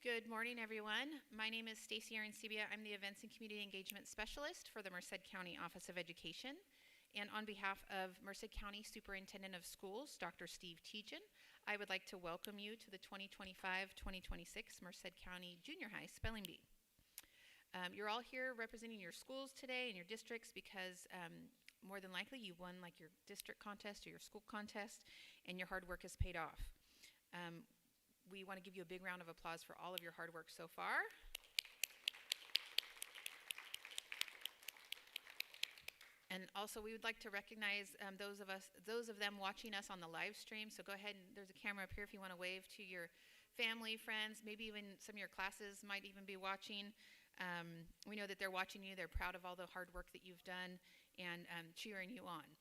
Good morning, everyone. My name is Stacy Arancibia. I'm the Events and Community Engagement Specialist for the Merced County Office of Education. And on behalf of Merced County Superintendent of Schools, Dr. Steve Tejan, I would like to welcome you to the 2025-2026 Merced County Junior High Spelling Bee. You're all here representing your schools today and your districts because more than likely you won like your district contest or your school contest and your hard work has paid off. We want to give you a big round of applause for all of your hard work so far. And also we would like to recognize those of them watching us on the live stream. So go ahead and there's a camera up here if you want to wave to your family, friends, maybe even some of your classes might even be watching. We know that they're watching you. They're proud of all the hard work that you've done and cheering you on.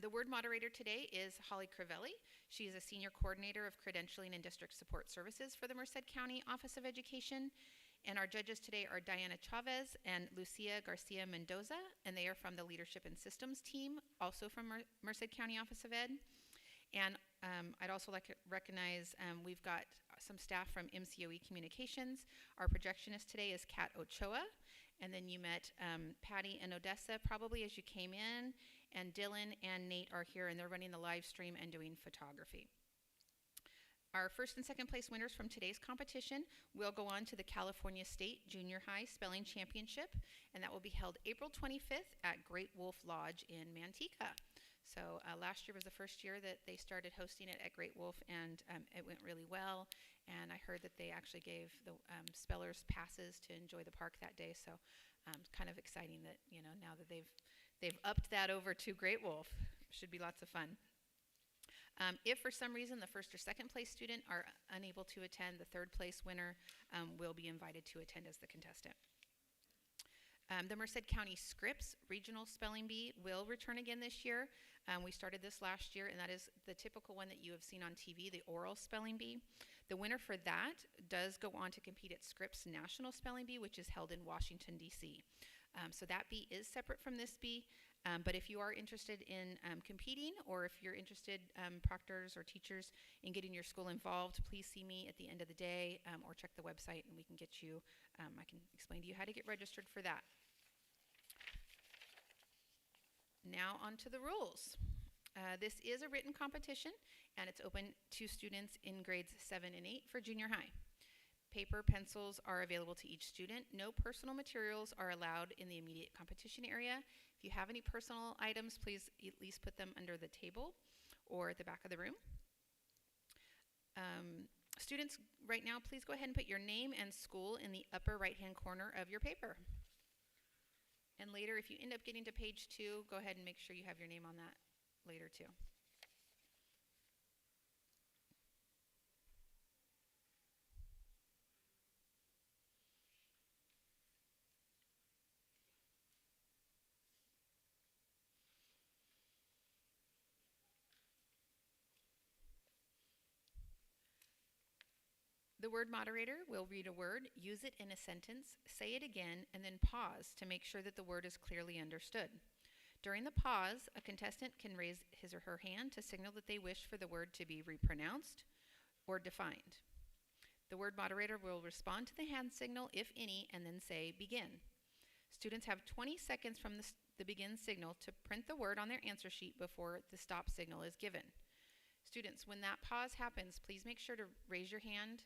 The word moderator today is Holly Crivelli. She is a senior coordinator of credentialing and district support services for the Merced County Office of Education. And our judges today are Diana Chavez and Lucia Garcia Mendoza, and they are from the Leadership and Systems team, also from Merced County Office of Ed. And I'd also like to recognize we've got some staff from MCOE Communications. Our projectionist today is Kat Ochoa. And then you met Patty and Odessa probably as you came in. And Dylan and Nate are here and they're running the live stream and doing photography. Our first and second place winners from today's competition will go on to the California State Junior High Spelling Championship, and that will be held April 25th at Great Wolf Lodge in Manteca. So last year was the first year that they started hosting it at Great Wolf, and it went really well. And I heard that they actually gave the spellers passes to enjoy the park that day. So it's kind of exciting that now that they've upped that over to Great Wolf. Should be lots of fun. If for some reason the first or second place student are unable to attend, the third place winner will be invited to attend as the contestant. The Merced County Scripps Regional Spelling Bee will return again this year. We started this last year, and that is the typical one that you have seen on TV, the oral spelling bee. The winner for that does go on to compete at Scripps National Spelling Bee, which is held in Washington, D.C. So that bee is separate from this bee, but if you are interested in competing, or if you're interested, proctors or teachers, in getting your school involved, please see me at the end of the day or check the website and we can get you, I can explain to you how to get registered for that. Now on to the rules. This is a written competition and it's open to students in grades 7 and 8 for junior high. Paper, pencils are available to each student. No personal materials are allowed in the immediate competition area. If you have any personal items, please at least put them under the table or at the back of the room. Students, right now, please go ahead and put your name and school in the upper right-hand corner of your paper. And later, if you end up getting to page 2, go ahead and make sure you have your name on that later too. The word moderator will read a word, use it in a sentence, say it again, and then pause to make sure that the word is clearly understood. During the pause, a contestant can raise his or her hand to signal that they wish for the word to be repronounced or defined. The word moderator will respond to the hand signal, if any, and then say begin. Students have 20 seconds from the begin signal to print the word on their answer sheet before the stop signal is given. Students, when that pause happens, please make sure to raise your hand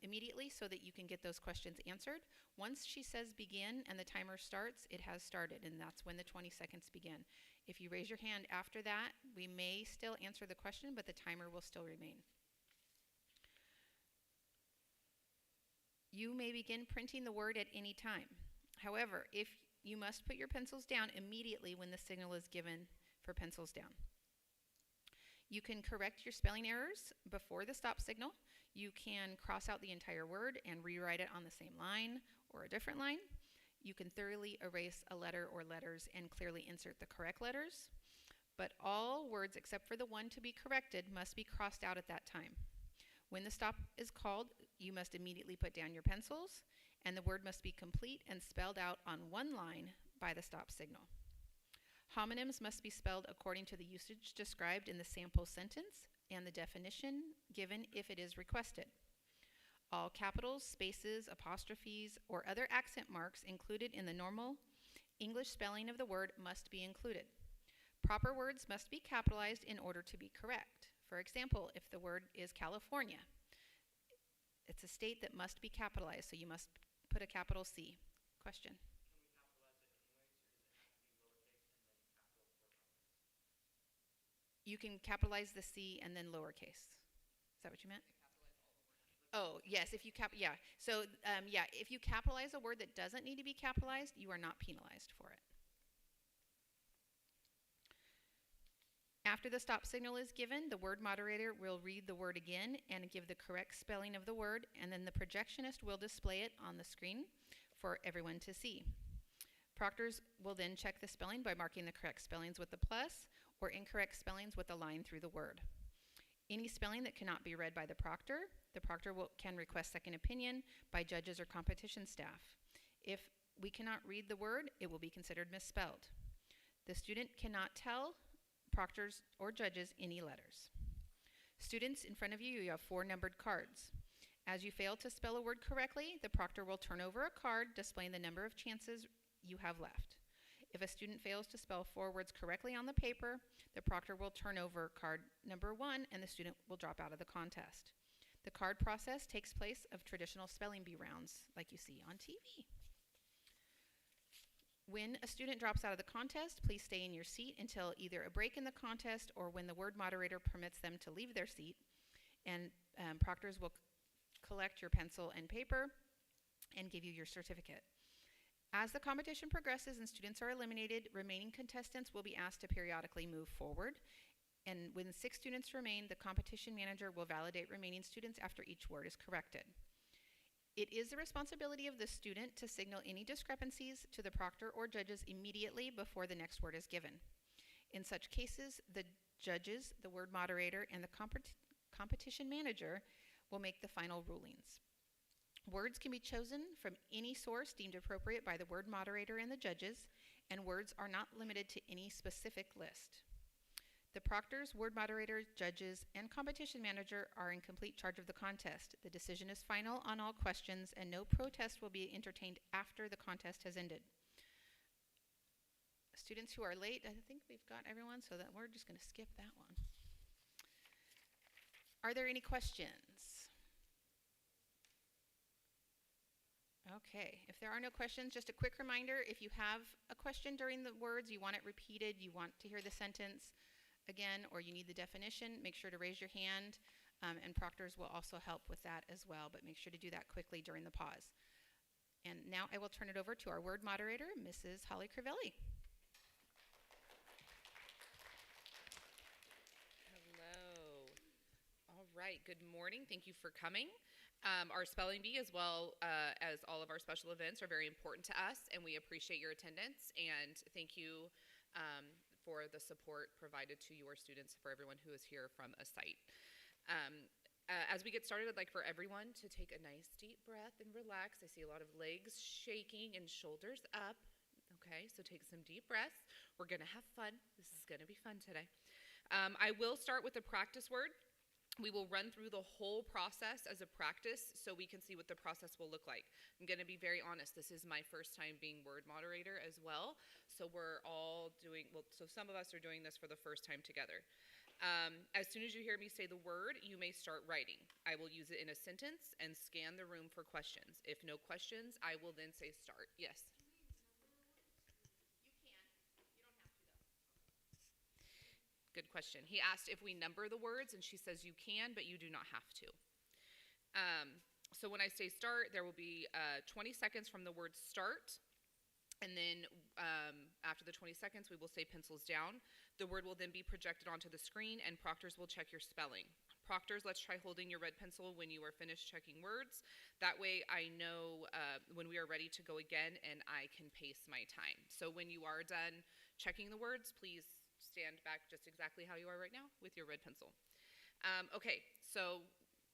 immediately so that you can get those questions answered. Once she says begin and the timer starts, it has started, and that's when the 20 seconds begin. If you raise your hand after that, we may still answer the question, but the timer will still remain. You may begin printing the word at any time. However, if you must put your pencils down immediately when the signal is given for pencils down. You can correct your spelling errors before the stop signal. You can cross out the entire word and rewrite it on the same line or a different line. You can thoroughly erase a letter or letters and clearly insert the correct letters. But all words except for the one to be corrected must be crossed out at that time. When the stop is called, you must immediately put down your pencils, and the word must be complete and spelled out on one line by the stop signal. Homonyms must be spelled according to the usage described in the sample sentence and the definition given if it is requested. All capitals, spaces, apostrophes, or other accent marks included in the normal English spelling of the word must be included. Proper words must be capitalized in order to be correct. For example, if the word is California, it's a state that must be capitalized, so you must put a capital C. Question? You can capitalize the C and then lowercase. Is that what you meant? Oh, yes, if you yeah. So, yeah, if you capitalize a word that doesn't need to be capitalized, you are not penalized for it. After the stop signal is given, the word moderator will read the word again and give the correct spelling of the word, and then the projectionist will display it on the screen for everyone to see. Proctors will then check the spelling by marking the correct spellings with the plus or incorrect spellings with a line through the word. Any spelling that cannot be read by the proctor can request second opinion by judges or competition staff. If we cannot read the word, it will be considered misspelled. The student cannot tell proctors or judges any letters. Students, in front of you, you have 4 numbered cards. As you fail to spell a word correctly, the proctor will turn over a card displaying the number of chances you have left. If a student fails to spell 4 words correctly on the paper, the proctor will turn over card number 1 and the student will drop out of the contest. The card process takes place of traditional spelling bee rounds like you see on TV. When a student drops out of the contest, please stay in your seat until either a break in the contest or when the word moderator permits them to leave their seat, and proctors will collect your pencil and paper and give you your certificate. As the competition progresses and students are eliminated, remaining contestants will be asked to periodically move forward, and when 6 students remain, the competition manager will validate remaining students after each word is corrected. It is the responsibility of the student to signal any discrepancies to the proctor or judges immediately before the next word is given. In such cases, the judges, the word moderator, and the competition manager will make the final rulings. Words can be chosen from any source deemed appropriate by the word moderator and the judges, and words are not limited to any specific list. The proctors, word moderator, judges, and competition manager are in complete charge of the contest. The decision is final on all questions, and no protest will be entertained after the contest has ended. Students who are late, I think we've got everyone, so that we're just going to skip that one. Are there any questions? Okay, if there are no questions, just a quick reminder, if you have a question during the words, you want it repeated, you want to hear the sentence again, or you need the definition, make sure to raise your hand, and proctors will also help with that as well, but make sure to do that quickly during the pause. And now I will turn it over to our word moderator, Mrs. Holly Crivelli. Hello. All right, good morning. Thank you for coming. Our spelling bee, as well as all of our special events, are very important to us, and we appreciate your attendance, and thank you for the support provided to your students, for everyone who is here from a site. As we get started, I'd like for everyone to take a nice deep breath and relax. I see a lot of legs shaking and shoulders up. Okay, so take some deep breaths. We're going to have fun. This is going to be fun today. I will start with the practice word. We will run through the whole process as a practice so we can see what the process will look like. I'm going to be very honest, this is my first time being word moderator as well. So we're all doing, so some of us are doing this for the first time together. As soon as you hear me say the word, you may start writing. I will use it in a sentence and scan the room for questions. If no questions, I will then say start. Yes? Good question. He asked if we number the words, and she says you can, but you do not have to. So when I say start, there will be 20 seconds from the word start, and then after the 20 seconds, we will say pencils down. The word will then be projected onto the screen, and proctors will check your spelling. Proctors, let's try holding your red pencil when you are finished checking words. That way I know when we are ready to go again, and I can pace my time. So when you are done checking the words, please stand back just exactly how you are right now with your red pencil. Okay, so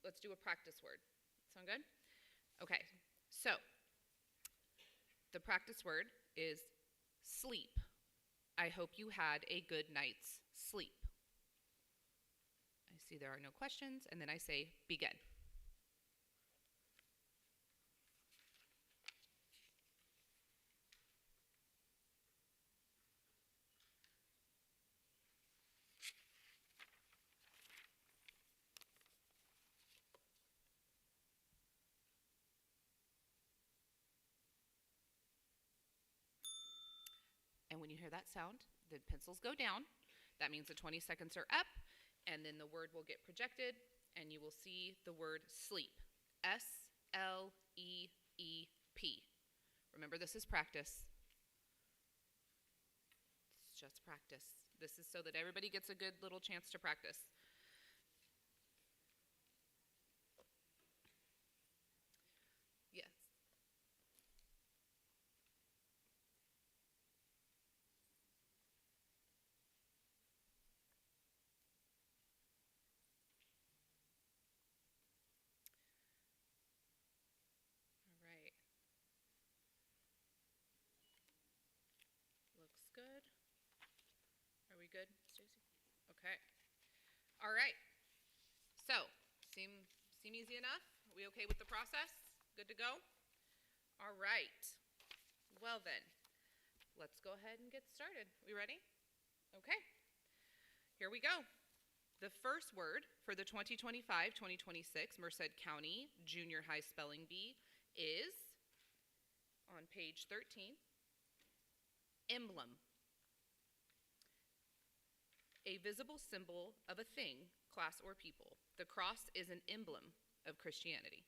let's do a practice word. Sound good? Okay, so the practice word is sleep. I hope you had a good night's sleep. I See, there are no questions, and then I say begin. And when you hear that sound, the pencils go down. That means the 20 seconds are up, and then the word will get projected, and you will see the word sleep. S-L-E-E-P. Remember, this is practice. It's just practice. This is so that everybody gets a good little chance to practice. Yes. All right. Looks good. Are we good, Stacy? Okay. All right. So, seem easy enough? Are we okay with the process? Good to go? All right. Well then, let's go ahead and get started. We ready? Okay. Here we go. The first word for the 2025-2026 Merced County Junior High Spelling Bee is, on page 13, emblem. A visible symbol of a thing, class, or people. The cross is an emblem of Christianity.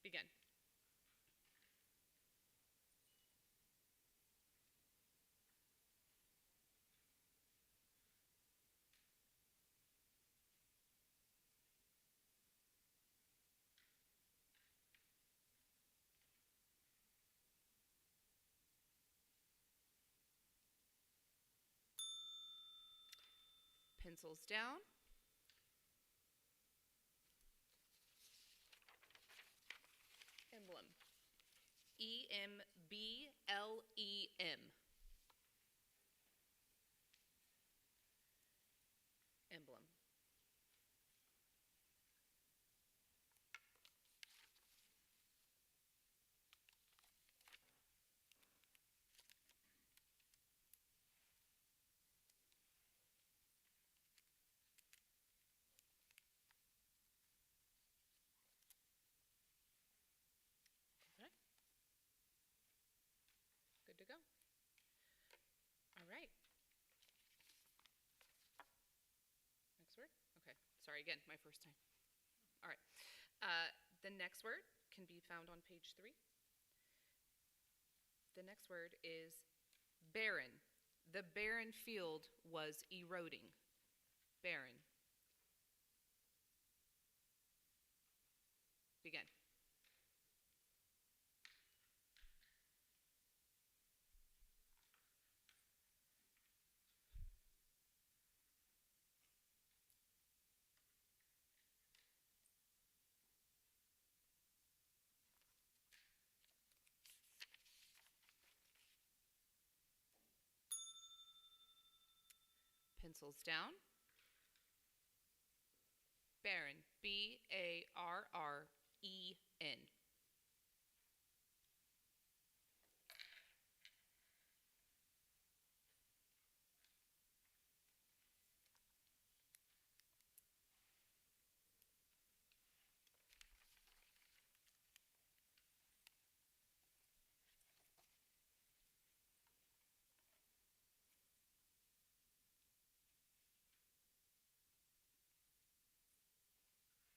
Begin. Pencils down. Emblem. E-M-B-L-E-M. Emblem. Okay. Good to go. All right. Next word? Okay. Sorry again, my first time. All right. The next word can be found on page 3. The next word is barren. The barren field was eroding. Barren. Begin. Pencils down. Barren. B-A-R-R-E-N.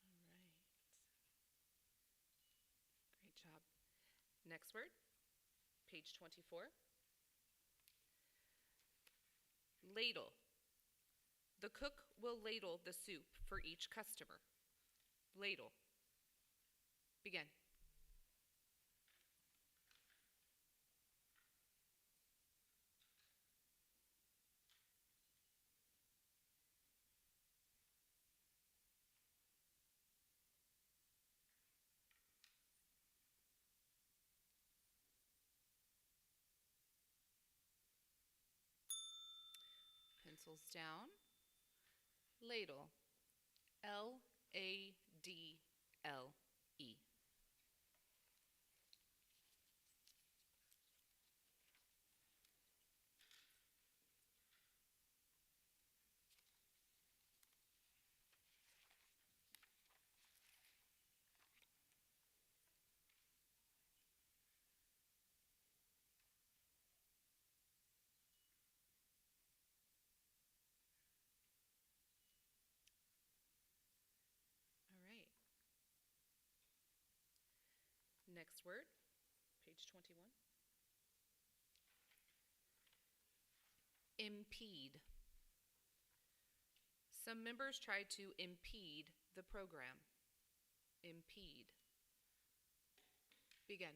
All right. Great job. Next word, page 24. Ladle. The cook will ladle the soup for each customer. Ladle. Begin. Pencils down. Ladle. Ladle. All right. Next word, page 21. Impede. Some members tried to impede the program. Impede. Begin.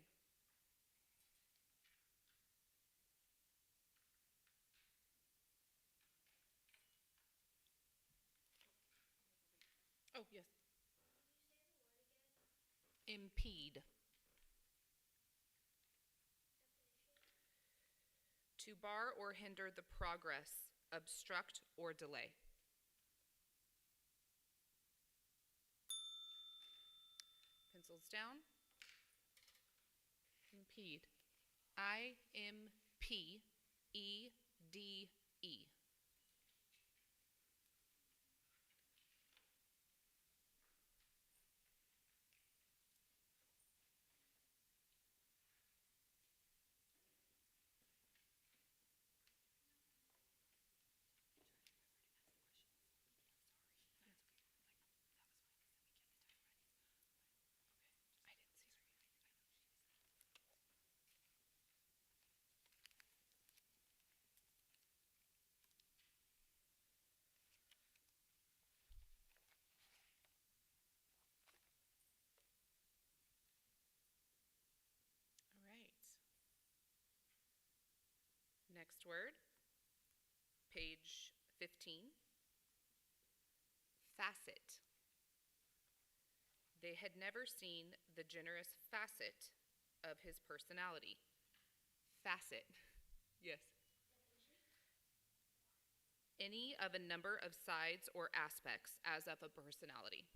Oh, yes. Impede. To bar or hinder the progress, obstruct or delay. Pencils down. Impede. Impede. All right. Next word, page 15. Facet. They had never seen the generous facet of his personality. Facet. Yes. Any of a number of sides or aspects as of a personality.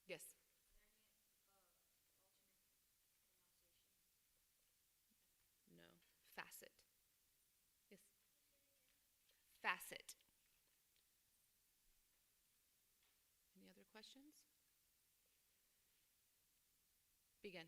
Yes. No. Facet. Yes. Facet. Any other questions? Begin.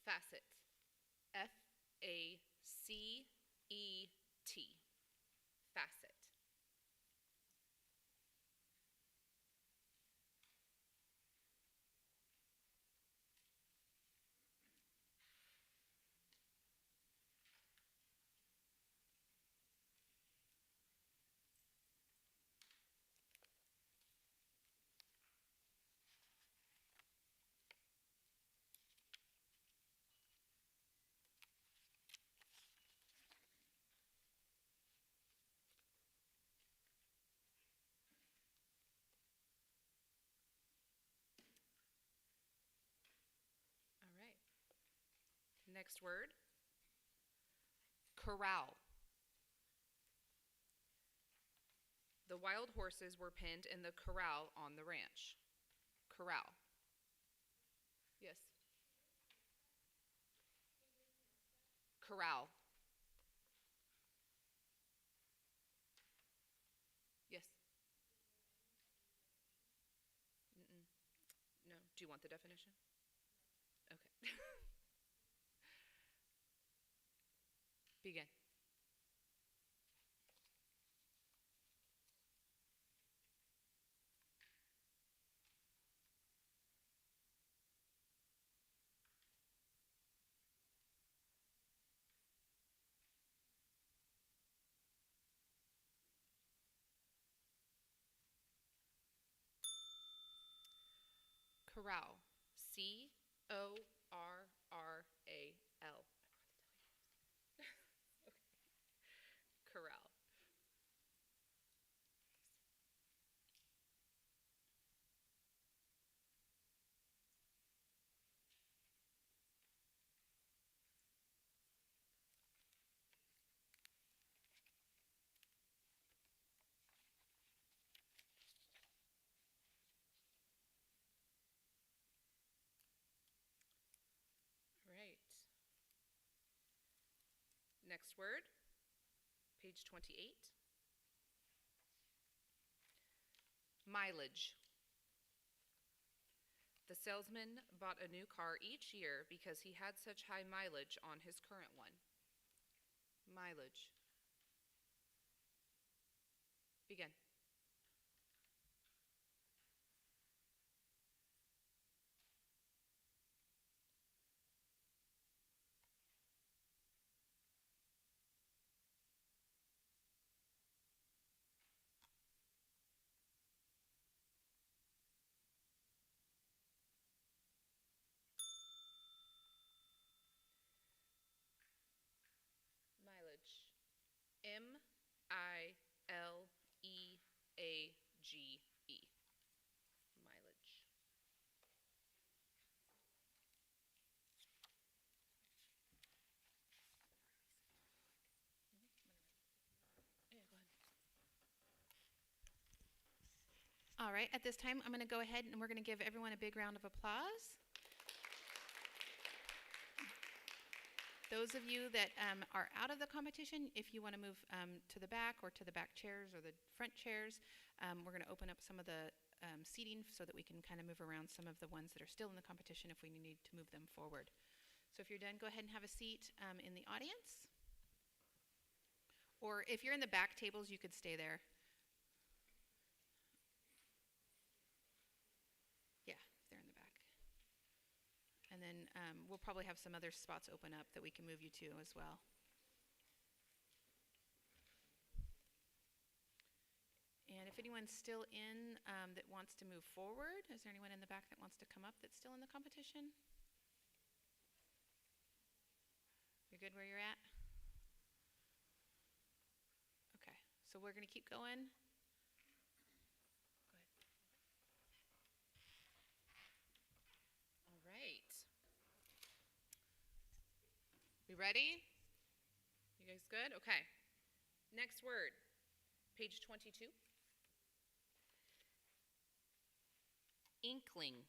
Facet. Facet. Facet. All right. Next word. Corral. The wild horses were penned in the corral on the ranch. Corral. Yes. Corral. Yes. Mm-mm. No. Do you want the definition? Okay. Begin. Corral. Corral. Corral. All right. Next word, page 28. Mileage. The salesman bought a new car each year because he had such high mileage on his current one. Mileage. Begin. Mileage. Mileage. Mileage. Yeah, go ahead. All right, at this time, I'm going to go ahead and we're going to give everyone a big round of applause. Those of you that are out of the competition, if you want to move to the back or to the back chairs or the front chairs, we're going to open up some of the seating so that we can kind of move around some of the ones that are still in the competition if we need to move them forward. So if you're done, go ahead and have a seat in the audience. Or if you're in the back tables, you could stay there. Yeah, if they're in the back. And then we'll probably have some other spots open up that we can move you to as well. And if anyone's still in that wants to move forward, is there anyone in the back that wants to come up that's still in the competition? You're good where you're at? Okay, so we're going to keep going. All right. We ready? You guys good? Okay. Next word, page 22. Inkling.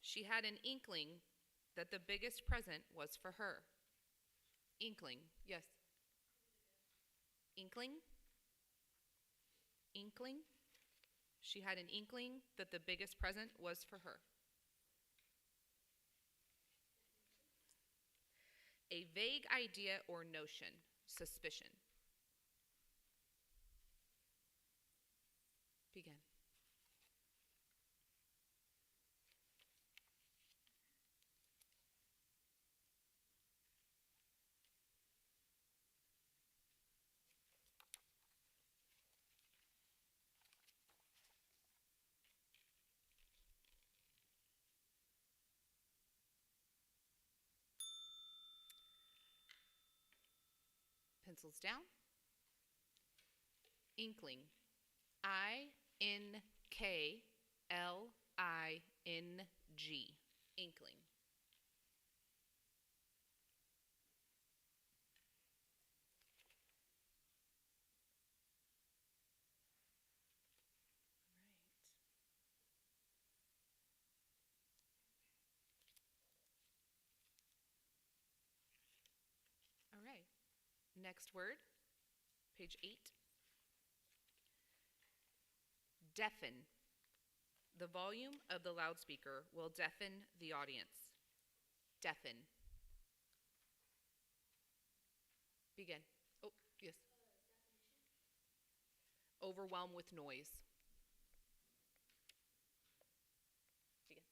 She had an inkling that the biggest present was for her. Inkling. Yes. Inkling. Inkling. She had an inkling that the biggest present was for her. A vague idea or notion, suspicion. Begin. Pencils down. Inkling. Inkling. Inkling. All right. Next word, page 8. Deafen. The volume of the loudspeaker will deafen the audience. Deafen. Begin. Oh, yes. Overwhelm with noise. Begin.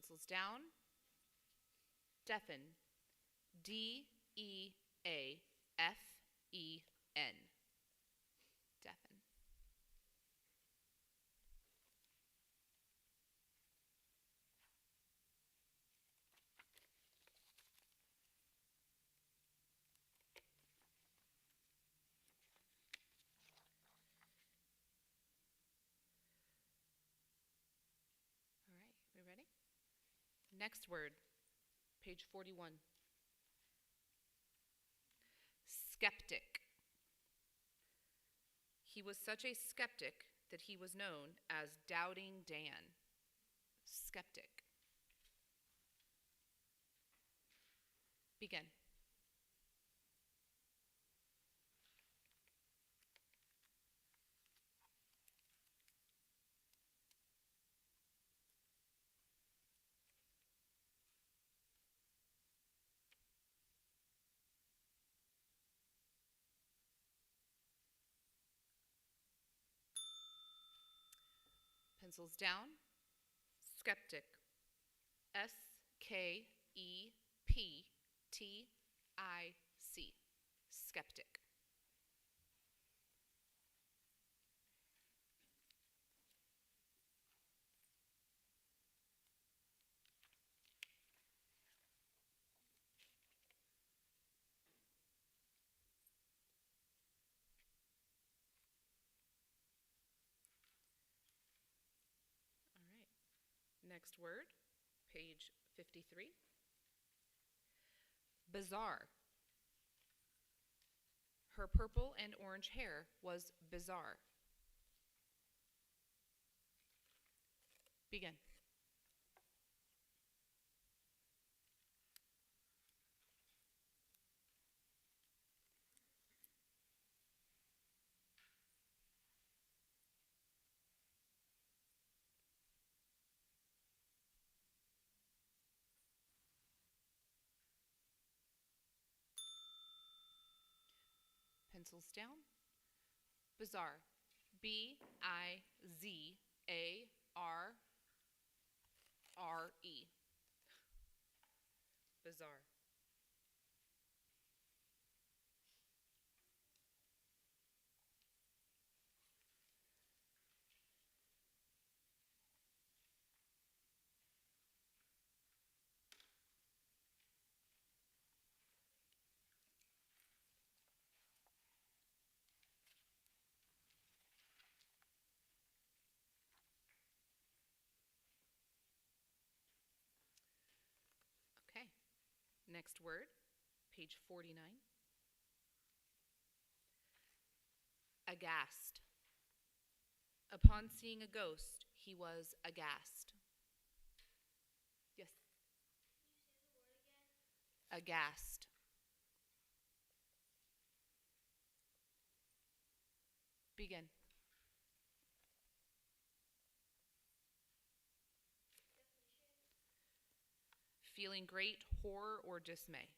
Pencils down. Deafen. D-E-A-F-E-N. Deafen. All right, we ready? Next word, page 41. Skeptic. He was such a skeptic that he was known as Doubting Dan. Skeptic. Begin. Pencils down. Skeptic. S-K-E-P-T-I-C. Skeptic. All right. Next word, page 53. Bizarre. Her purple and orange hair was bizarre. Begin. Pencils down. Bizarre. B-I-Z-A-R-R-E. Bizarre. Okay. Next word, page 49. Aghast. Upon seeing a ghost, he was aghast. Yes. Aghast. Begin. Feeling great horror or dismay.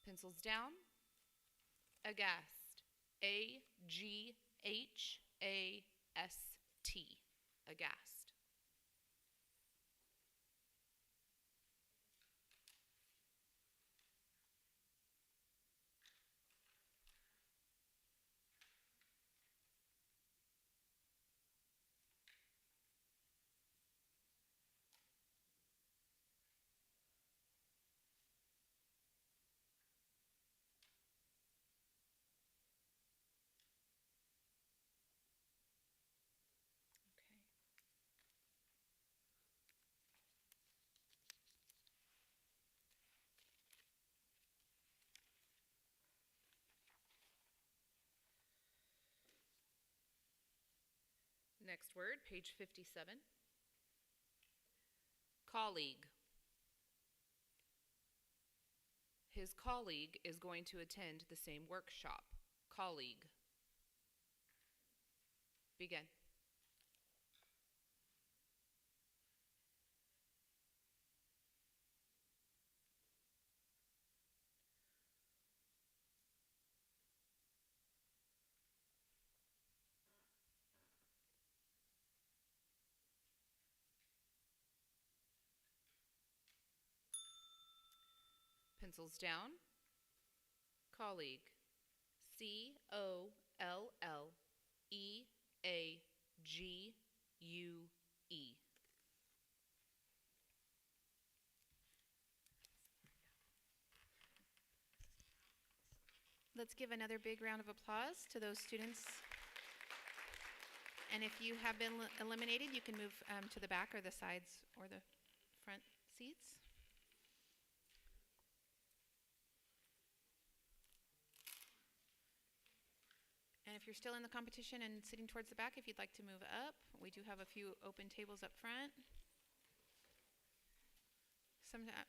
Pencils down. Aghast. A-G-H-A-S-T. Aghast. Okay. Next word, page 57. Colleague. His colleague is going to attend the same workshop. Colleague. Begin. Pencils down. Colleague. Colleague. Let's give another big round of applause to those students. And if you have been eliminated, you can move to the back or the sides or the front seats. And if you're still in the competition and sitting towards the back, if you'd like to move up, we do have a few open tables up front.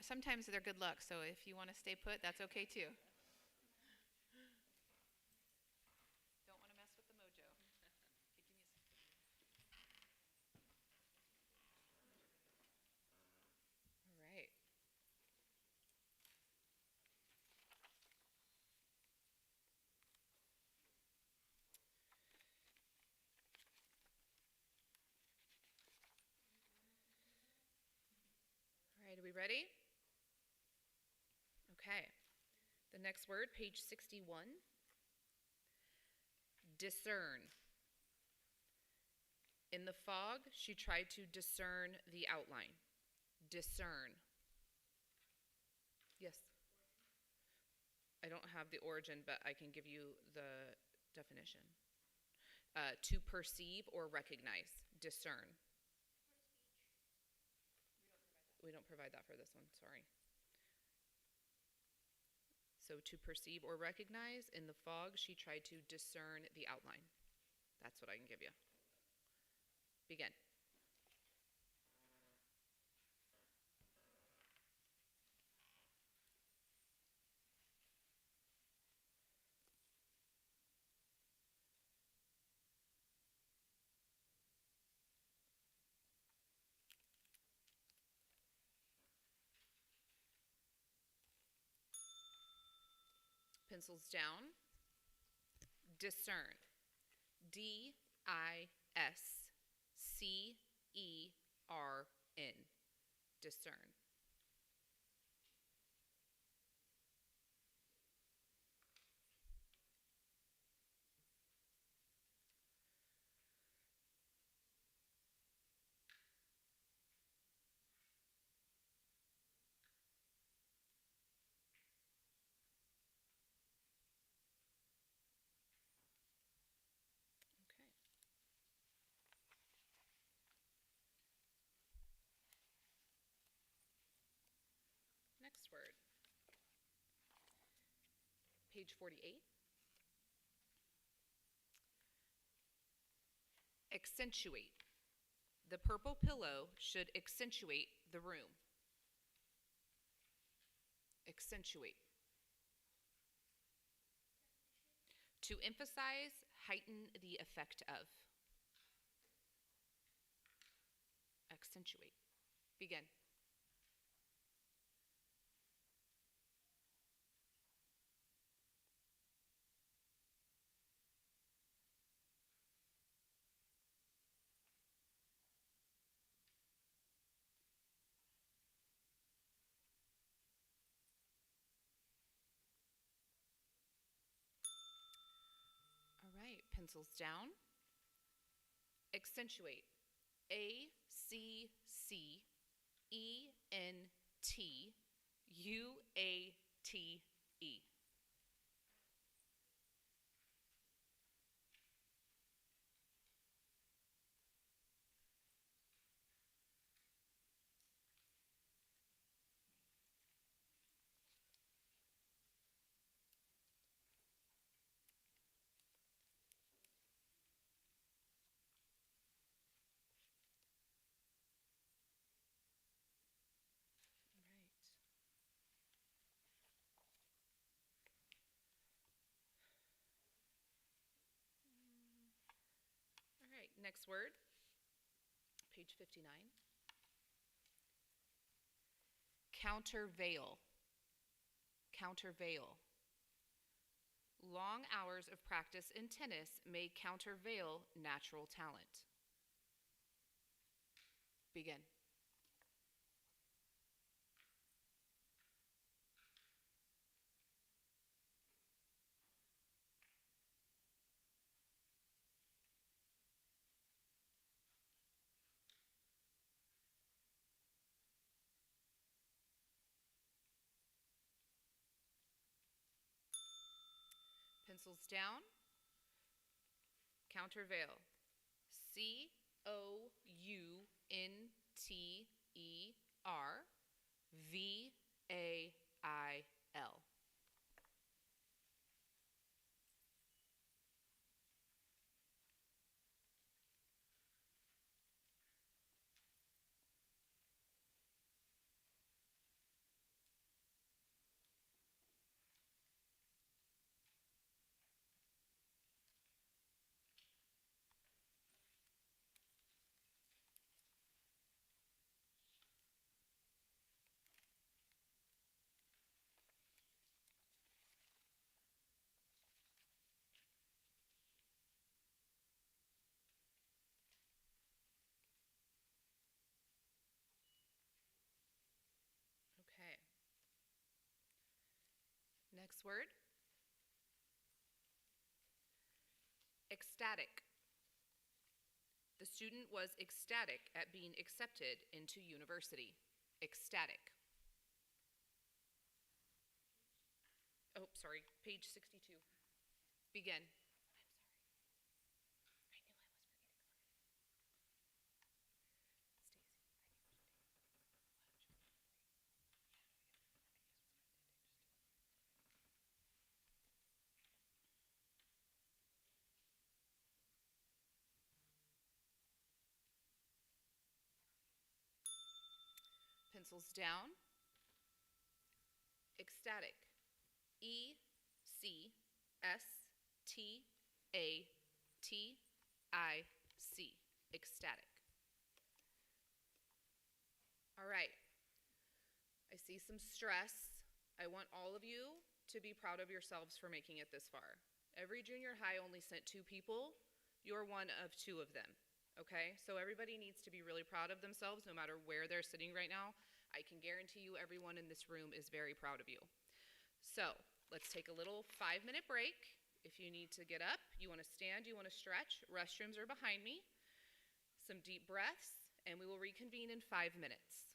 Sometimes they're good luck, so if you want to stay put, that's okay too. Don't want to mess with the mojo. All right. All right, are we ready? Okay. The next word, page 61. Discern. In the fog, she tried to discern the outline. Discern. Yes. I don't have the origin, but I can give you the definition. To perceive or recognize. Discern. We don't provide that for this one, sorry. So to perceive or recognize, in the fog, she tried to discern the outline. That's what I can give you. Begin. Pencils down. Discern. D-I-S-C-E-R-N. Discern. Okay. Next word. Page 48. Accentuate. The purple pillow should accentuate the room. Accentuate. To emphasize, heighten the effect of. Accentuate. Begin. All right, pencils down. Accentuate. A-C-C-E-N-T-U-A-T-E. All right, next word, page 59. Countervail. Countervail. Long hours of practice in tennis may countervail natural talent. Begin. Pencils down. Countervail. Countervail. Okay. Next word. Ecstatic. The student was ecstatic at being accepted into university. Ecstatic. Oh, sorry, page 62. Begin. Pencils down. Ecstatic. Ecstatic. Ecstatic. All right. I see some stress. I want all of you to be proud of yourselves for making it this far. Every junior high only sent 2 people. You're one of 2 of them. Okay? So everybody needs to be really proud of themselves no matter where they're sitting right now. I can guarantee you everyone in this room is very proud of you. So let's take a little 5-minute break. If you need to get up, you want to stand, you want to stretch, restrooms are behind me. Some deep breaths, and we will reconvene in 5 minutes.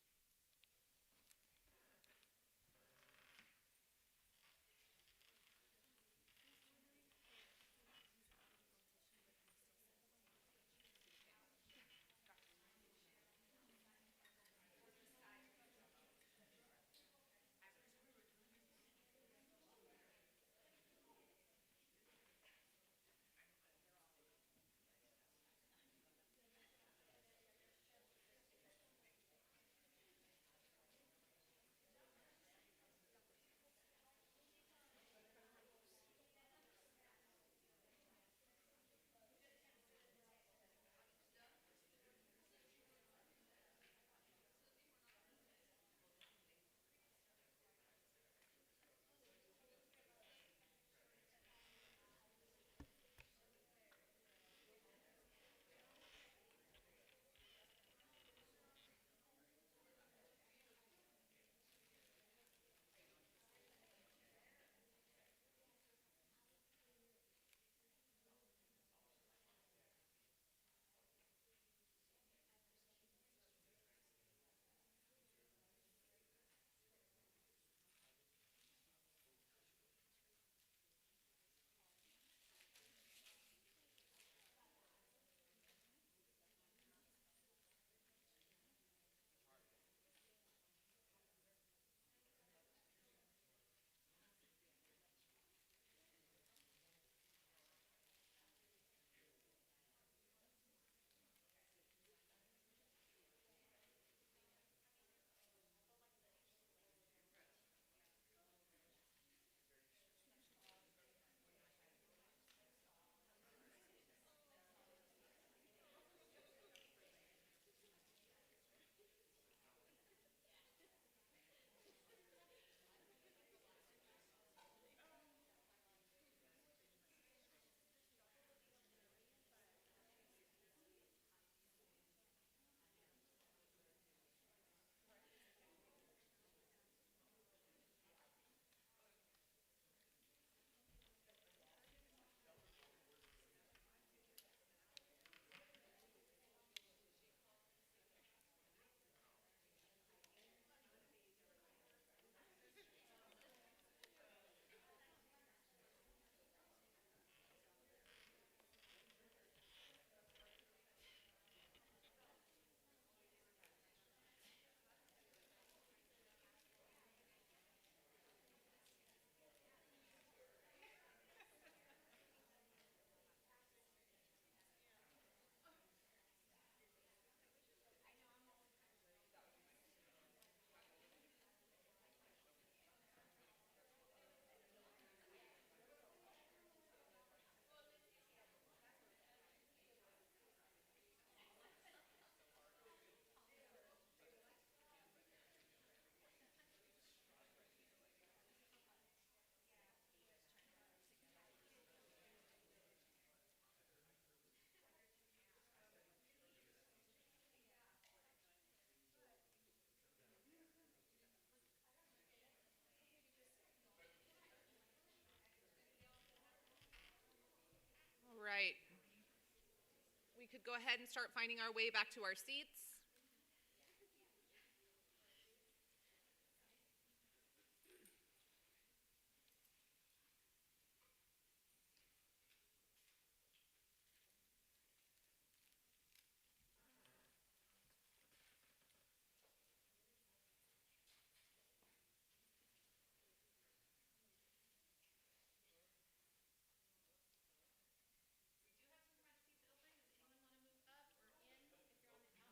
go ahead and start finding our way back to our seats.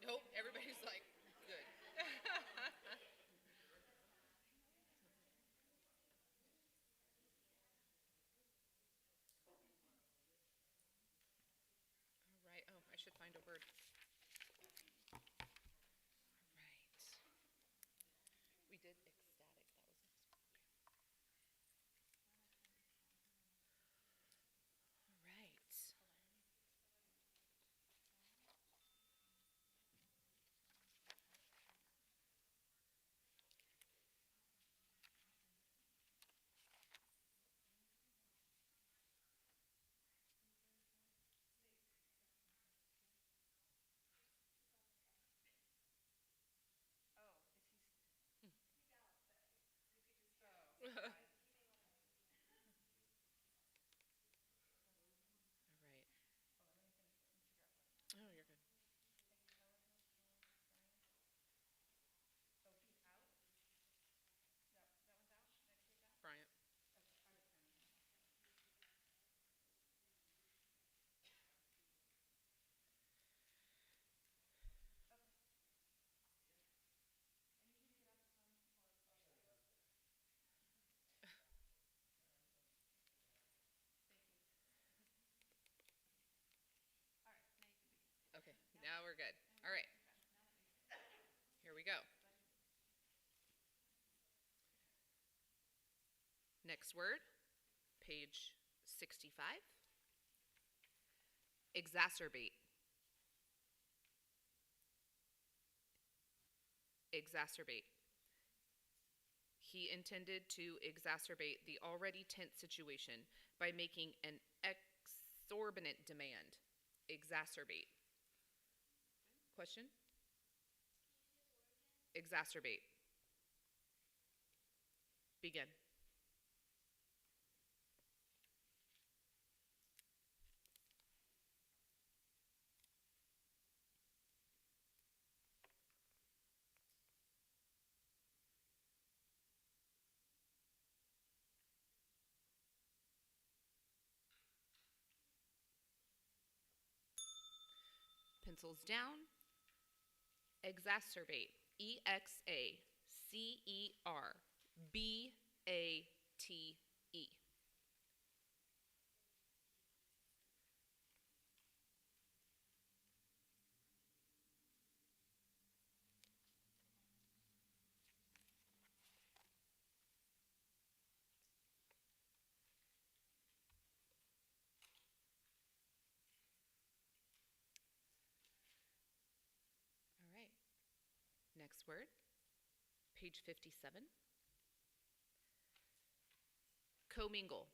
Nope, everybody's like, good. All right. Oh, I should find a word. All right. We did ecstatic. That was next. All right. All right. Oh, you're good. Bryant. Okay, now we're good. All right, here we go. Next word, page 65. Exacerbate. Exacerbate. He intended to exacerbate the already tense situation by making an exorbitant demand. Exacerbate. Question? Exacerbate. Begin. Pencils down. Exacerbate. EXACERBATE. All right. Next word, page 57. Commingle.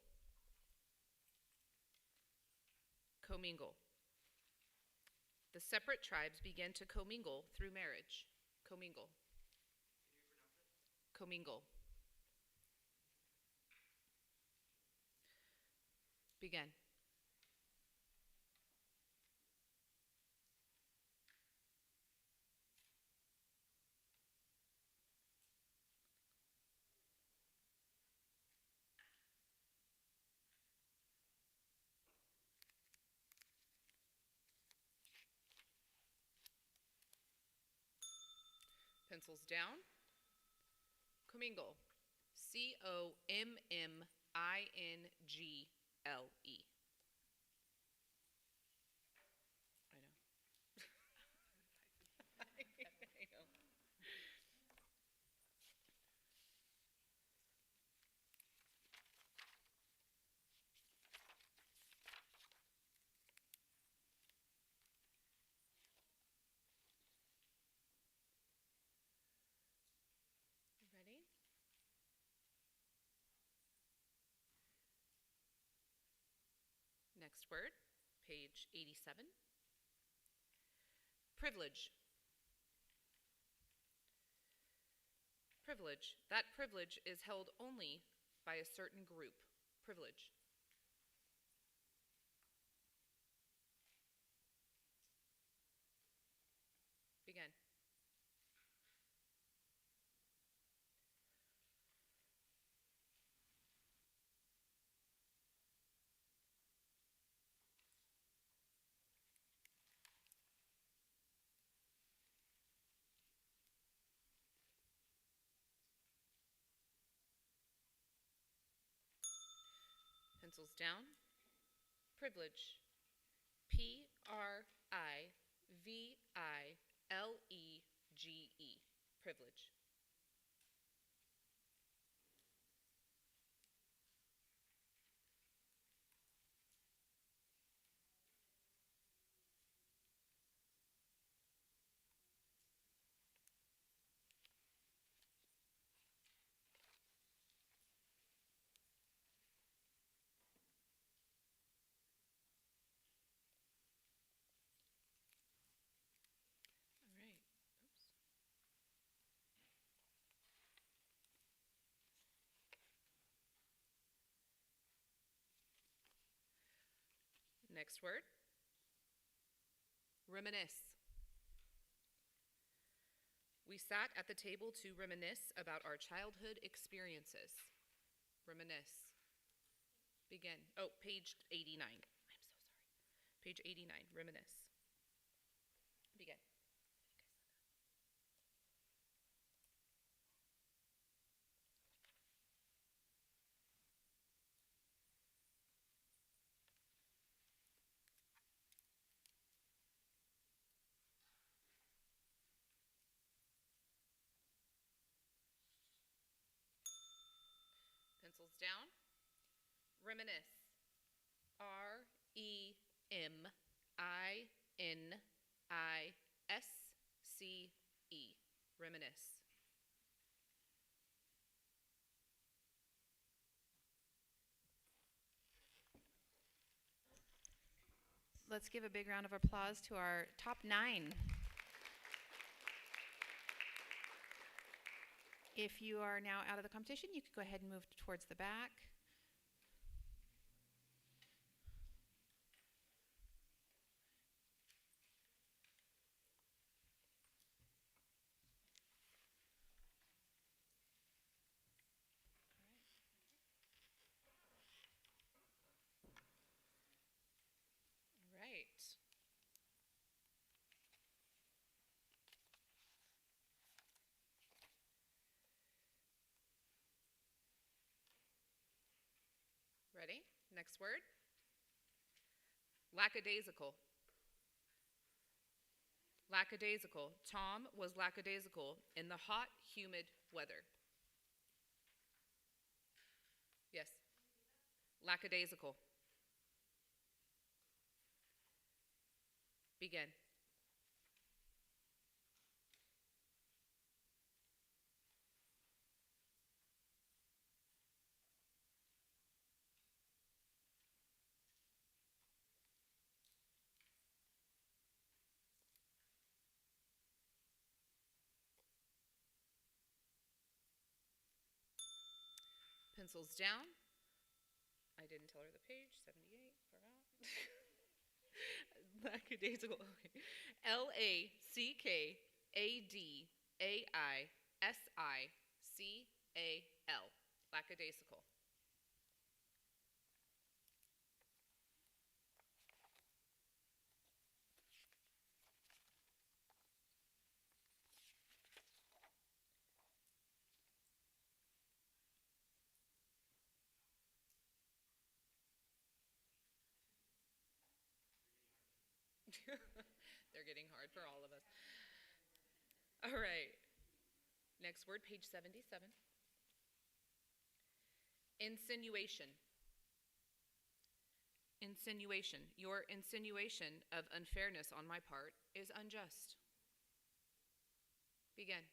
Commingle. The separate tribes began to commingle through marriage. Commingle. Commingle. Begin. Pencils down. Commingle. COMMINGLE. I know. I know. Ready? Next word, page 87. Privilege. Privilege. That privilege is held only by a certain group. Privilege. Begin. Pencils down. Privilege. Privilege. Privilege. All right. Oops. Next word. Reminisce. We sat at the table to reminisce about our childhood experiences. Reminisce. Begin. Oh, page 89. I'm so sorry. Page 89. Reminisce. Begin. Pencils down. Reminisce. Reminisce. Reminisce. Let's give a big round of applause to our top 9. If you are now out of the competition, you could go ahead and move towards the back. All right. Ready? Next word. Lackadaisical. Lackadaisical. Tom was lackadaisical in the hot, humid weather. Yes. Lackadaisical. Begin. Pencils down. I didn't tell her the page. 78. Forgot. Lackadaisical. Okay. Lackadaisical. Lackadaisical. They're getting hard for all of us. All right. Next word, page 77. Insinuation. Insinuation. Your insinuation of unfairness on my part is unjust. Begin.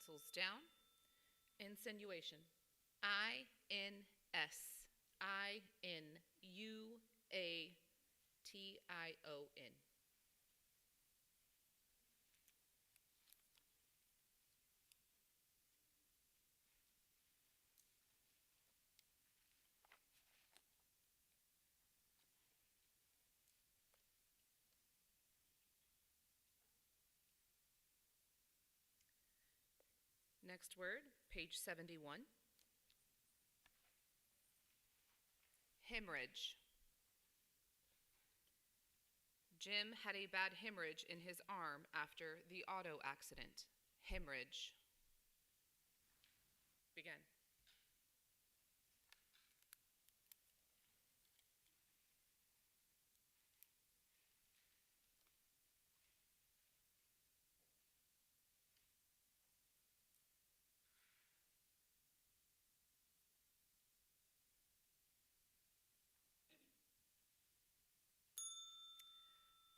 Pencils down. Insinuation. I-N-S. I-N-U-A-T-I-O-N. Next word, page 71. Hemorrhage. Jim had a bad hemorrhage in his arm after the auto accident. Hemorrhage. Begin.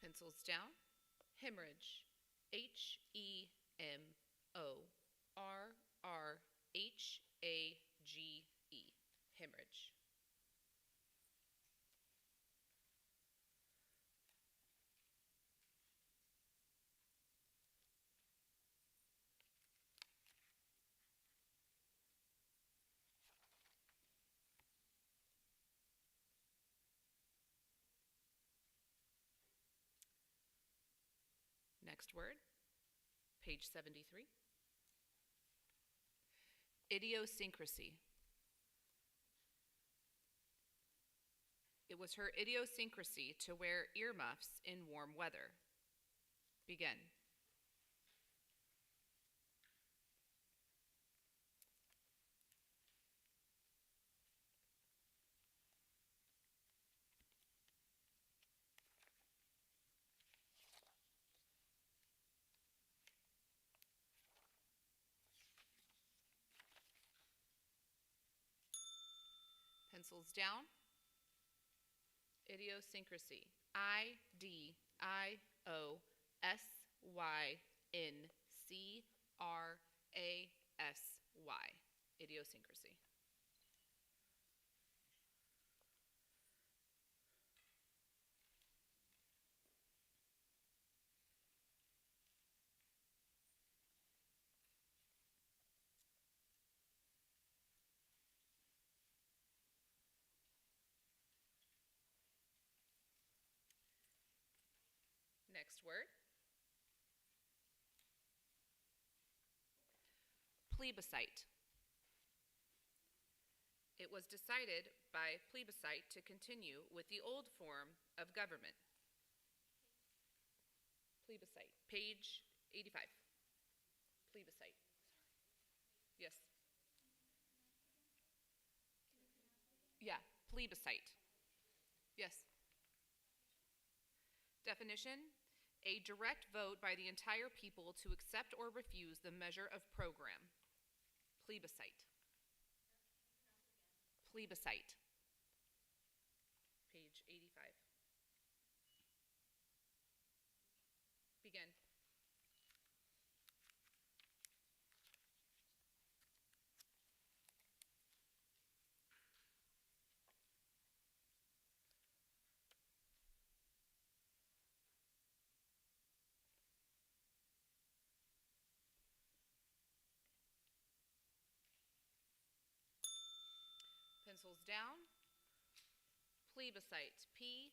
Pencils down. Hemorrhage. Hemorrhage. Hemorrhage. Next word, page 73. Idiosyncrasy. It was her idiosyncrasy to wear earmuffs in warm weather. Begin. Pencils down. Idiosyncrasy. Idiosyncrasy. Idiosyncrasy. Next word. Plebiscite. It was decided by plebiscite to continue with the old form of government. Plebiscite. Page 85. Plebiscite. Yes. Yeah, plebiscite. Yes. Definition: a direct vote by the entire people to accept or refuse the measure of program. Plebiscite. Plebiscite. Page 85. Begin. Pencils down. Plebiscite. Plebiscite.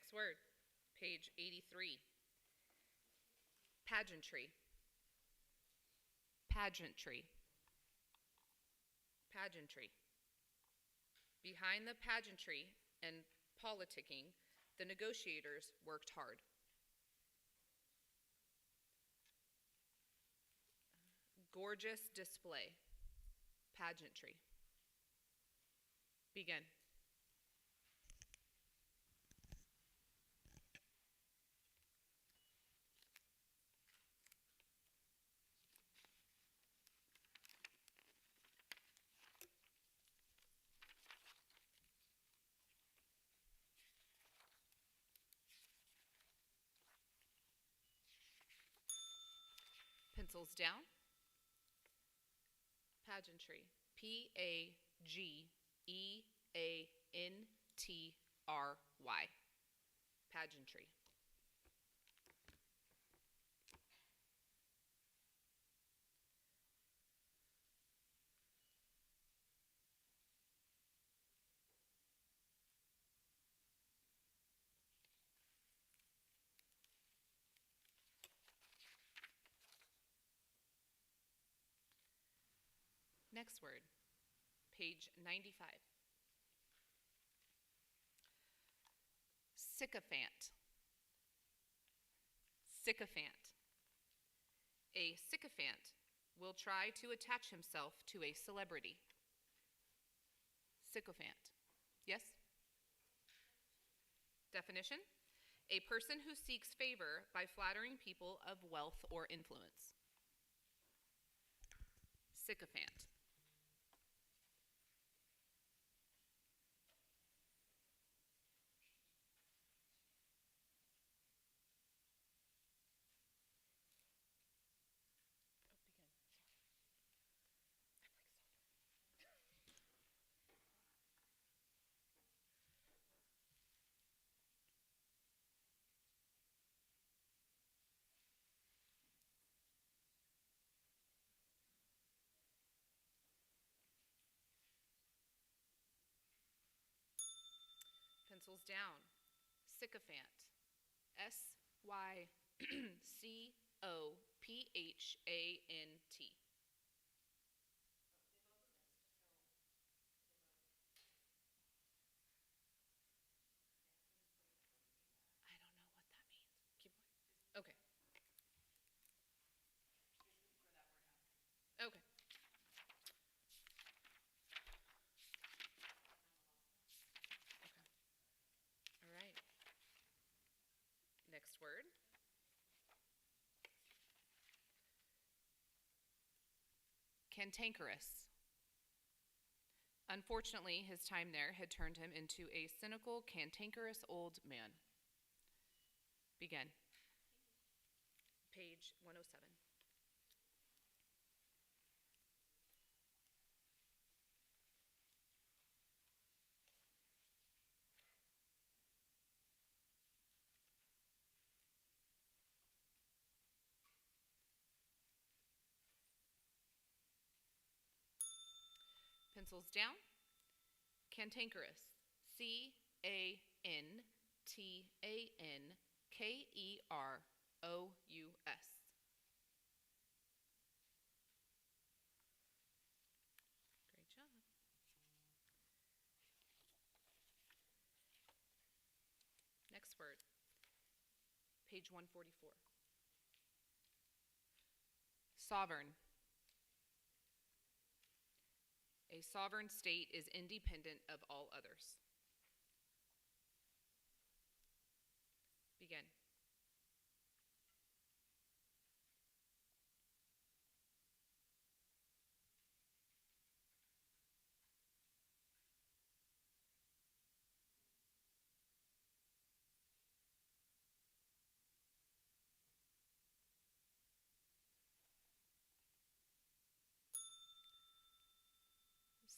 Next word, page 83. Pageantry. Pageantry. Pageantry. Behind the pageantry and politicking, the negotiators worked hard. Gorgeous display. Pageantry. Begin. Pencils down. Pageantry. Pageantry. Pageantry. Next word, page 95. Sycophant. Sycophant. A sycophant will try to attach himself to a celebrity. Sycophant. Yes? Definition? A person who seeks favor by flattering people of wealth or influence. Sycophant. Pencils down. Sycophant. Sycophant. I don't know what that means. Keep going. Okay. Okay. Okay. All right. Next word. Cantankerous. Unfortunately, his time there had turned him into a cynical, cantankerous old man. Begin. Page 107. Pencils down. Cantankerous. Cantankerous. Great job. Next word. Page 144. Sovereign. A sovereign state is independent of all others. Begin.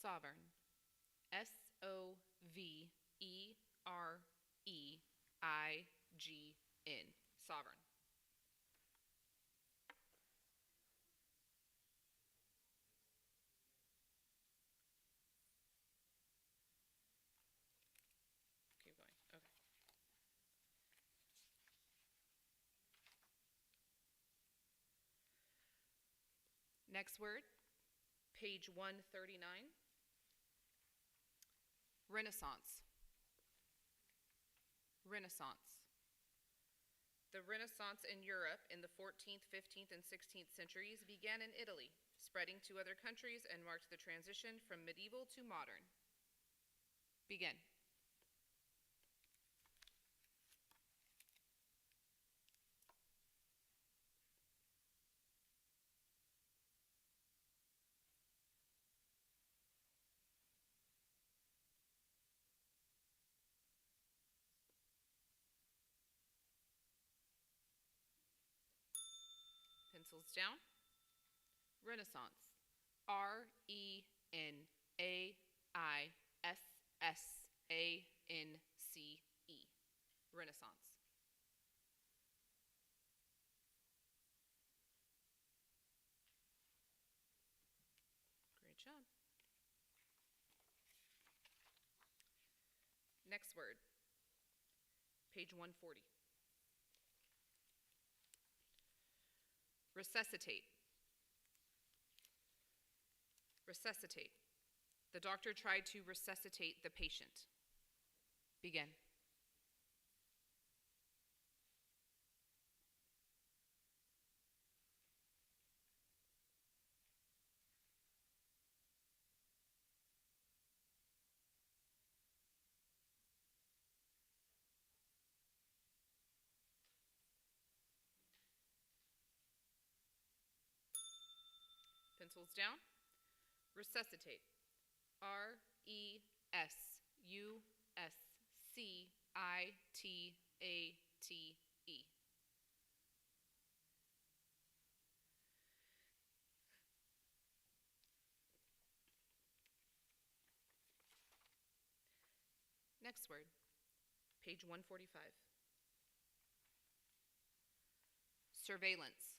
Sovereign. Sovereign. Sovereign. Keep going. Okay. Next word, page 139. Renaissance. Renaissance. The Renaissance in Europe in the 14th, 15th, and 16th centuries began in Italy, spreading to other countries and marked the transition from medieval to modern. Begin. Pencils down. Renaissance. Renaissance. Renaissance. Great job. Next word, page 140. Resuscitate. Resuscitate. The doctor tried to resuscitate the patient. Begin. Pencils down. Resuscitate. Resuscitate. Next word, page 145. Surveillance.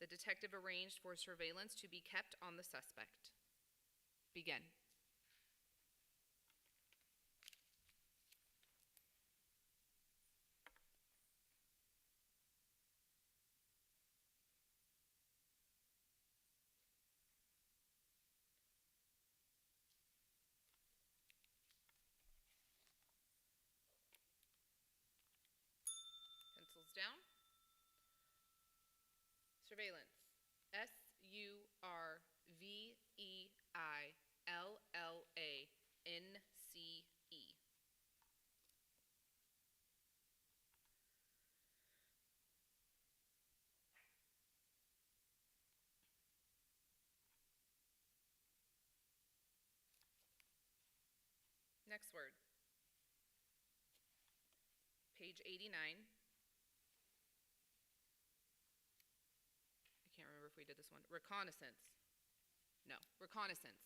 The detective arranged for surveillance to be kept on the suspect. Begin. Pencils down. Surveillance. Surveillance. Next word, page 89. I can't remember if we did this one. Reconnaissance. No, reconnaissance.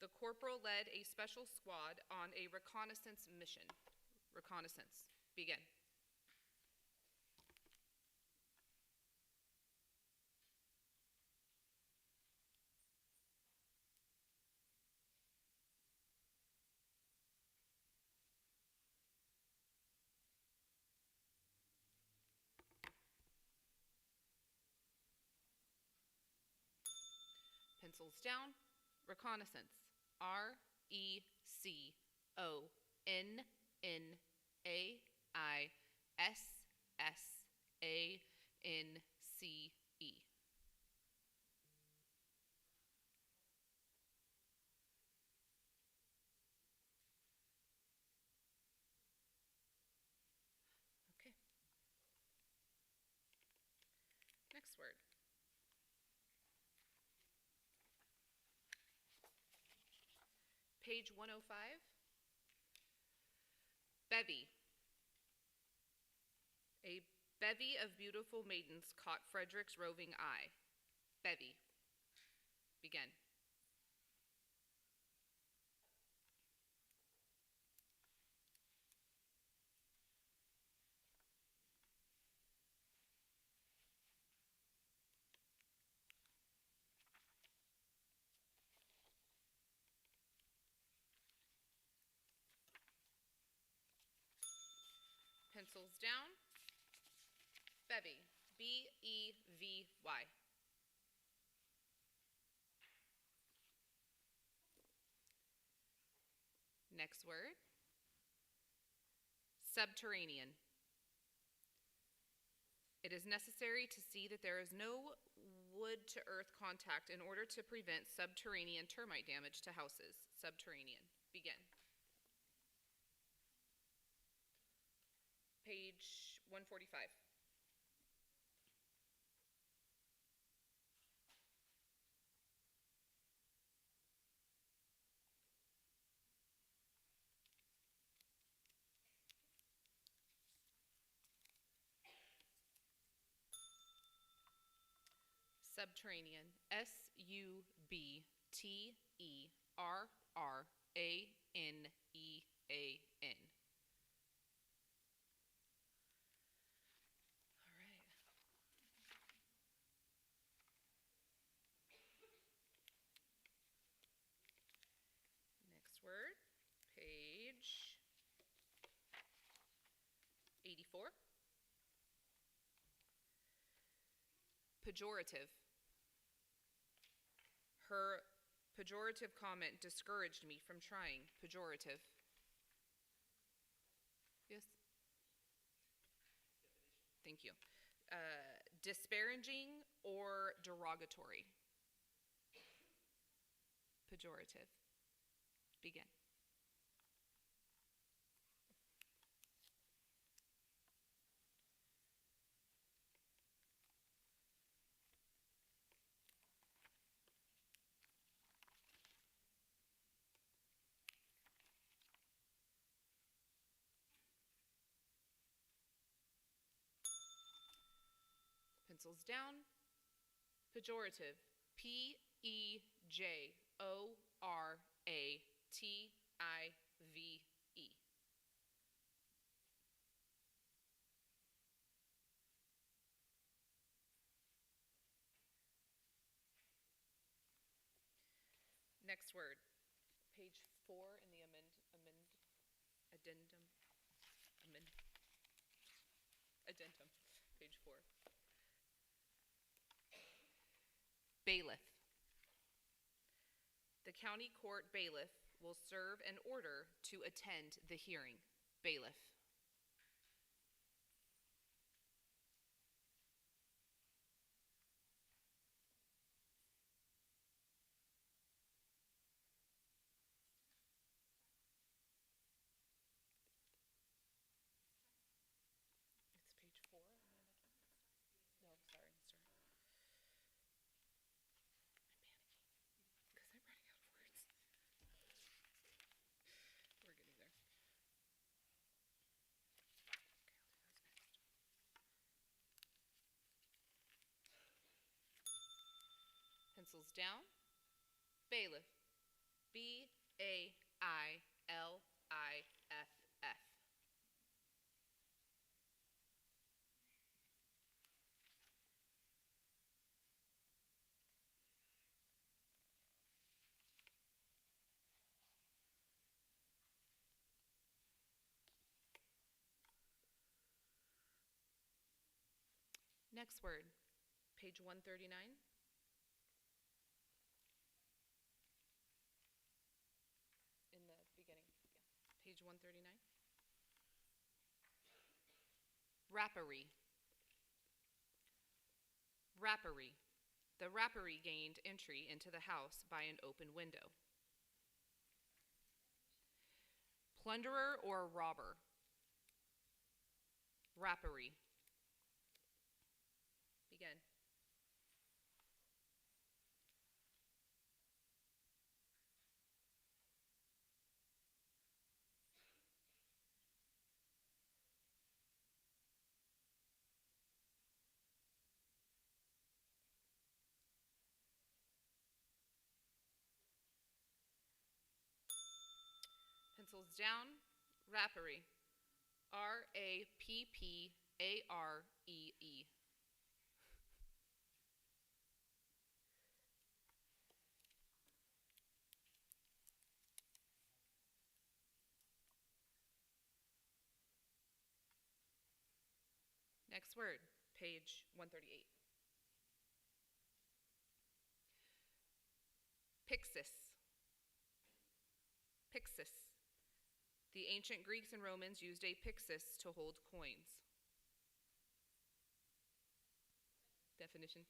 The corporal led a special squad on a reconnaissance mission. Reconnaissance. Begin. Pencils down. Reconnaissance. Reconnaissance. Okay. Next word. Page 105. Bevy. A bevy of beautiful maidens caught Frederick's roving eye. Bevy. Begin. Pencils down. Bevy. B-E-V-Y. Next word, subterranean. It is necessary to see that there is no wood to earth contact in order to prevent subterranean termite damage to houses. Subterranean. Begin. Page 145. Subterranean. Subterranean. All right. Next word, page 84. Pejorative. Her pejorative comment discouraged me from trying. Pejorative. Yes? Thank you. Disparaging or derogatory. Pejorative. Begin. Pencils down. Pejorative. Pejorative. Next word, page 4 in the addendum, page 4. Bailiff. The county court bailiff will serve an order to attend the hearing. Bailiff. It's page 4. No, sorry, mister. I'm panicking because I'm running out of words. We're getting there. Okay, I'll do those next. Pencils down. Bailiff. Bailiff. Next word, page 139. In the beginning, yeah. Page 139. Rapparee. Rapparee. The rapparee gained entry into the house by an open window. Plunderer or robber. Rapparee. Begin. Pencils down. Rapparee. Rapparee. Next word, Page 138. Pyxis. Pyxis. The ancient Greeks and Romans used a pyxis to hold coins. Definition.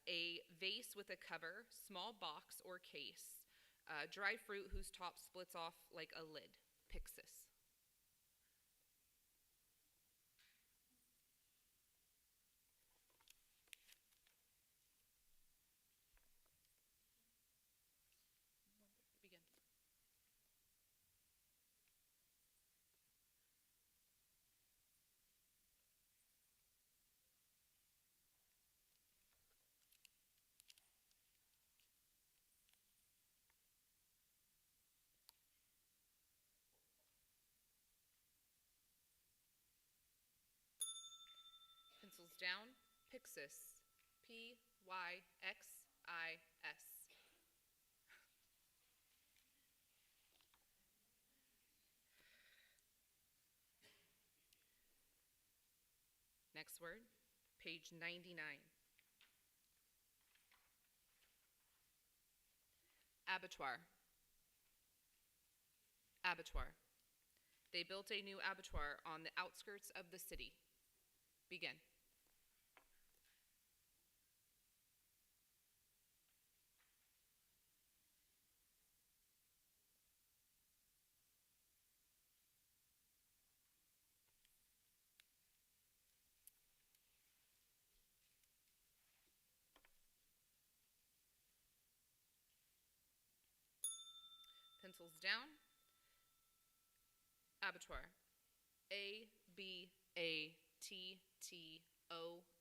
A vase with a cover, small box or case, dry fruit whose top splits off like a lid. Pyxis. Begin. Pencils down. Pyxis. Pyxis. Next word, page 99. Abattoir. Abattoir. They built a new abattoir on the outskirts of the city. Begin. Pencils down. Abattoir.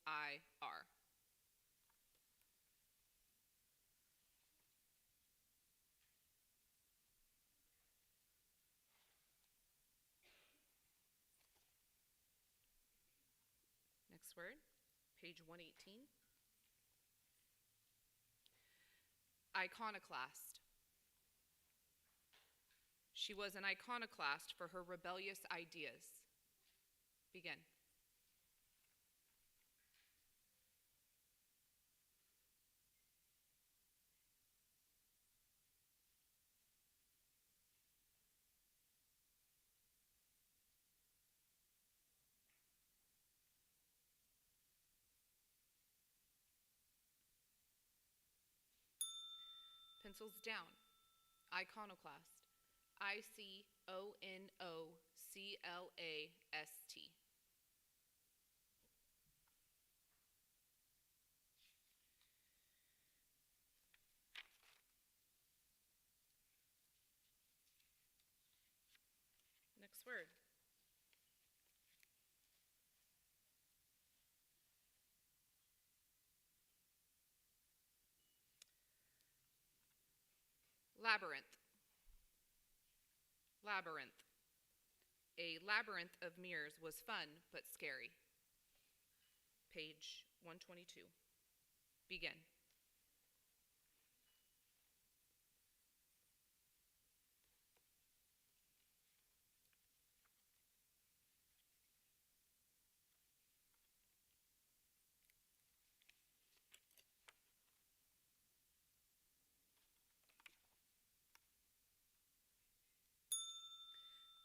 Abattoir. Next word, page 118. Iconoclast. She was an iconoclast for her rebellious ideas. Begin. Pencils down. Iconoclast. Iconoclast. Next word. Labyrinth. Labyrinth. A labyrinth of mirrors was fun but scary. Page 122. Begin.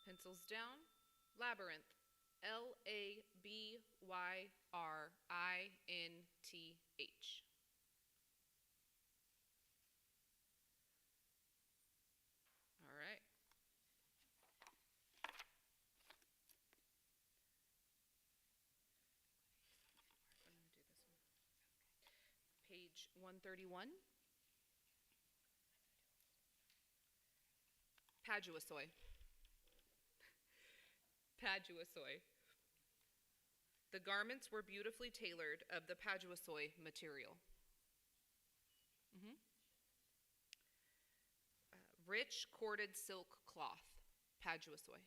Pencils down. Labyrinth. Labyrintھ. All right. Page 131. Paduasoy. Paduasoy. The garments were beautifully tailored of the paduasoy material. Rich corded silk cloth. Paduasoy.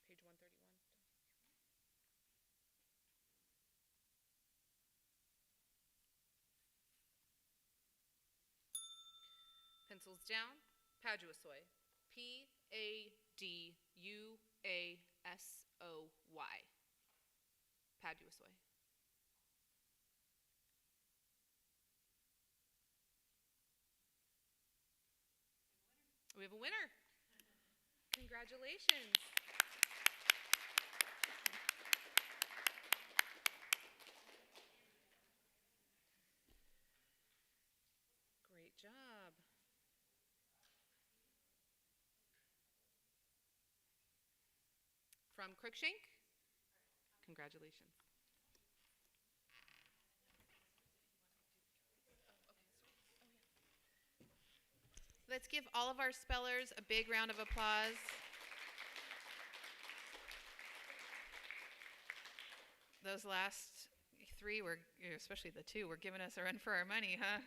Page 131. Pencils down. Paduasoy. Paduasoy. Paduasoy. We have a winner. Congratulations. Great job. From Crookshank? Congratulations. Let's give all of our spellers a big round of applause. Those last three were, especially the two, were giving us a run for our money, huh?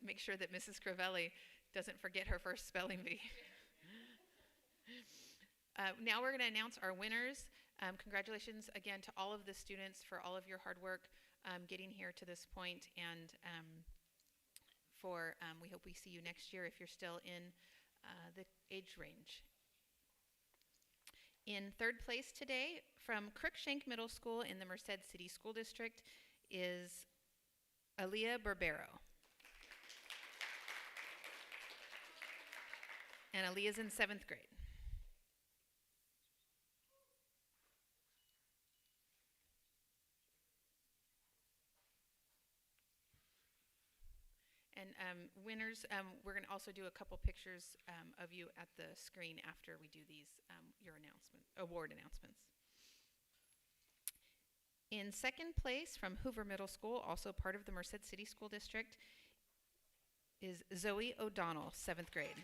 Make sure that Mrs. Crivelli doesn't forget her first spelling bee. Now we're going to announce our winners. Congratulations again to all of the students for all of your hard work getting here to this point, and we hope we see you next year if you're still in the age range. In third place today, from Crookshank Middle School in the Merced City School District, is Aaliyah Barbero. And Aaliyah's in 7th grade. And winners, we're going to also do a couple pictures of you at the screen after we do these your award announcements. In second place, from Hoover Middle School, also part of the Merced City School District, is Zoe O'Donnell, 7th grade.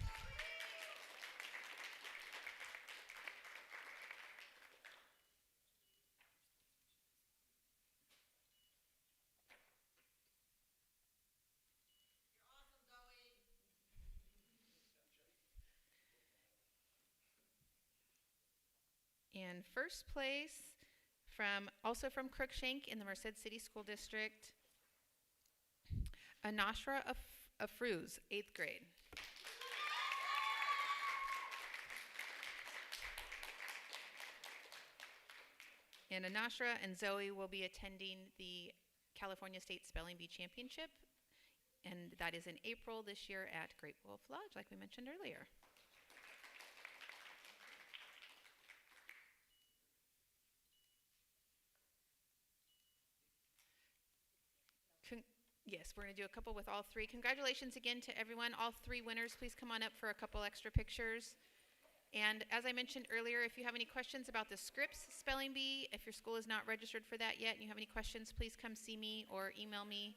And first place, also from Crookshank in the Merced City School District, Anashra Afruz, 8th grade. And Anashra and Zoe will be attending the California State Spelling Bee Championship, and that is in April this year at Great Wolf Lodge, like we mentioned earlier. Yes, we're going to do a couple with all three. Congratulations again to everyone. All three winners, please come on up for a couple extra pictures. And as I mentioned earlier, if you have any questions about the Scripps Spelling Bee, if your school is not registered for that yet and you have any questions, please come see me or email me,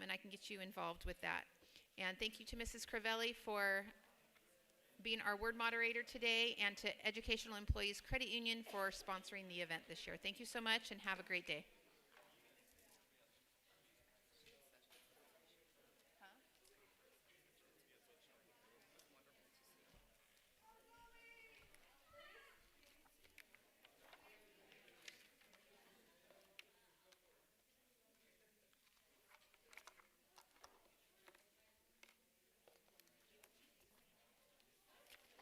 and I can get you involved with that. And thank you to Mrs. Crivelli for being our word moderator today, and to Educational Employees Credit Union for sponsoring the event this year. Thank you so much, and have a great day.